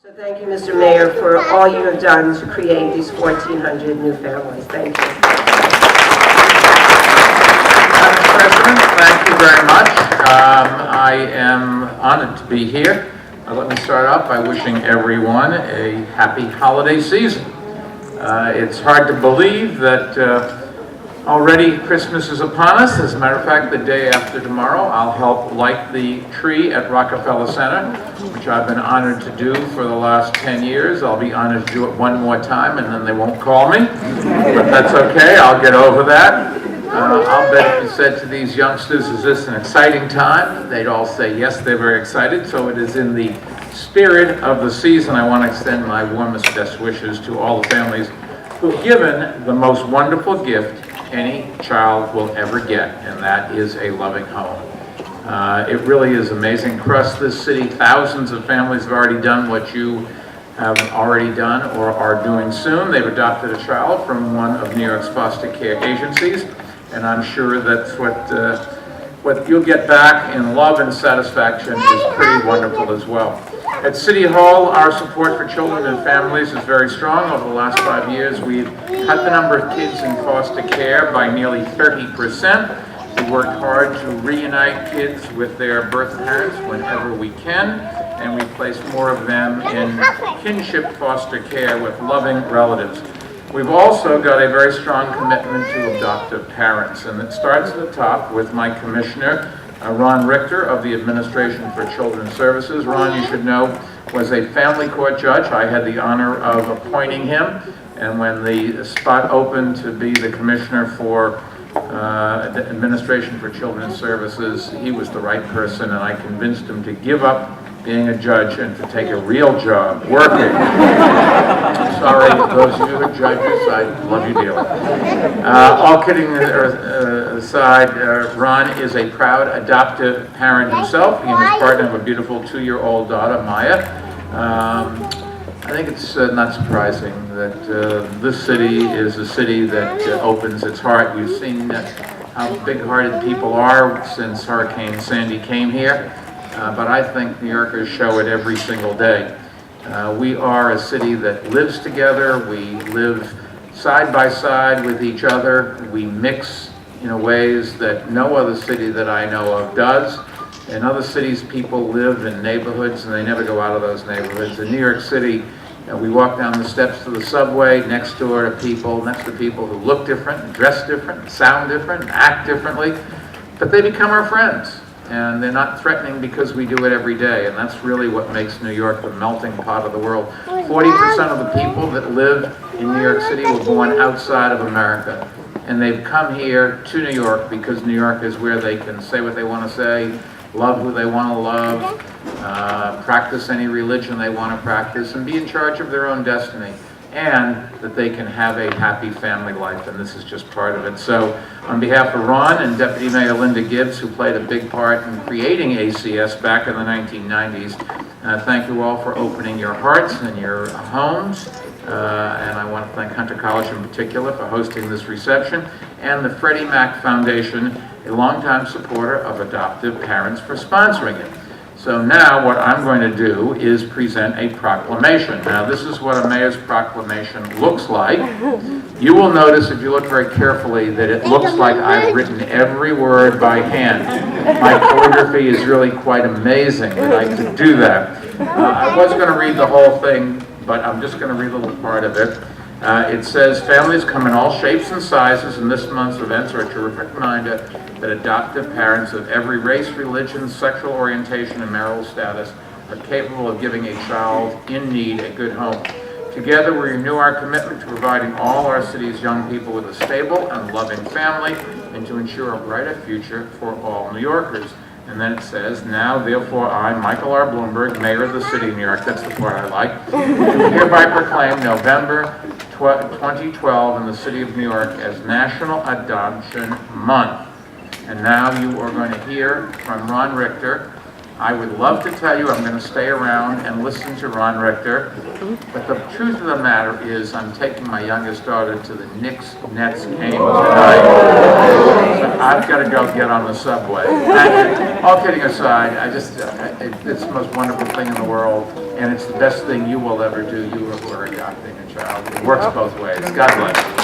So thank you, Mr. Mayor, for all you have done to create these 1,400 new families. Thank you. Madam President, thank you very much. I am honored to be here. Let me start off by wishing everyone a happy holiday season. It's hard to believe that already Christmas is upon us. As a matter of fact, the day after tomorrow, I'll help light the tree at Rockefeller Center, which I've been honored to do for the last 10 years. I'll be honored to do it one more time, and then they won't call me. But that's okay, I'll get over that. I'll bet if you said to these youngsters, is this an exciting time? They'd all say, yes, they're very excited. So it is in the spirit of the season, I want to extend my warmest best wishes to all the families who've given the most wonderful gift any child will ever get, and that is a loving home. It really is amazing. Across this city, thousands of families have already done what you have already done or are doing soon. They've adopted a child from one of New York's foster care agencies, and I'm sure that's what you'll get back in love and satisfaction is pretty wonderful as well. At City Hall, our support for children and families is very strong. Over the last 5 years, we've cut the number of kids in foster care by nearly 30%. We worked hard to reunite kids with their birth parents whenever we can, and we place more of them in kinship foster care with loving relatives. We've also got a very strong commitment to adoptive parents, and it starts at the top with my commissioner, Ron Richter of the Administration for Children's Services. Ron, you should know, was a family court judge. I had the honor of appointing him, and when the spot opened to be the commissioner for the Administration for Children's Services, he was the right person, and I convinced him to give up being a judge and to take a real job working. Sorry, those of you who are judges, I love you dearly. All kidding aside, Ron is a proud adoptive parent himself. He and his partner have a beautiful 2-year-old daughter, Maya. I think it's not surprising that this city is a city that opens its heart. You've seen how big-hearted people are since Hurricane Sandy came here. But I think New Yorkers show it every single day. We are a city that lives together. We live side by side with each other. We mix in ways that no other city that I know of does. In other cities, people live in neighborhoods and they never go out of those neighborhoods. In New York City, we walk down the steps to the subway next to people who look different, dress different, sound different, act differently, but they become our friends. And they're not threatening because we do it every day, and that's really what makes New York the melting pot of the world. 40% of the people that live in New York City were born outside of America, and they've come here to New York because New York is where they can say what they want to say, love who they want to love, practice any religion they want to practice, and be in charge of their own destiny, and that they can have a happy family life, and this is just part of it. So on behalf of Ron and Deputy Mayor Linda Gibbs, who played a big part in creating ACS back in the 1990s, thank you all for opening your hearts and your homes, and I want to thank Hunter College in particular for hosting this reception, and the Freddie Mac Foundation, a longtime supporter of adoptive parents, for sponsoring it. So now what I'm going to do is present a proclamation. Now this is what a mayor's proclamation looks like. You will notice if you look very carefully that it looks like I've written every word by hand. My calligraphy is really quite amazing that I could do that. I was going to read the whole thing, but I'm just going to read a little part of it. It says, families come in all shapes and sizes, and this month's events are a terrific reminder that adoptive parents of every race, religion, sexual orientation, and marital status are capable of giving a child in need a good home. Together, we renew our commitment to providing all our city's young people with a stable and loving family and to ensure a brighter future for all New Yorkers. And then it says, now, therefore, I, Michael R. Bloomberg, Mayor of the City of New York, that's the part I like, do hereby proclaim November 2012 in the City of New York as National Adoption Month. And now you are going to hear from Ron Richter. I would love to tell you I'm going to stay around and listen to Ron Richter, but the truth of the matter is I'm taking my youngest daughter to the Knicks-Nets game tonight. So I've got to go get on the subway. All kidding aside, it's the most wonderful thing in the world. and it's the best thing you will ever do, you who are adopting a child. It works both ways. God bless.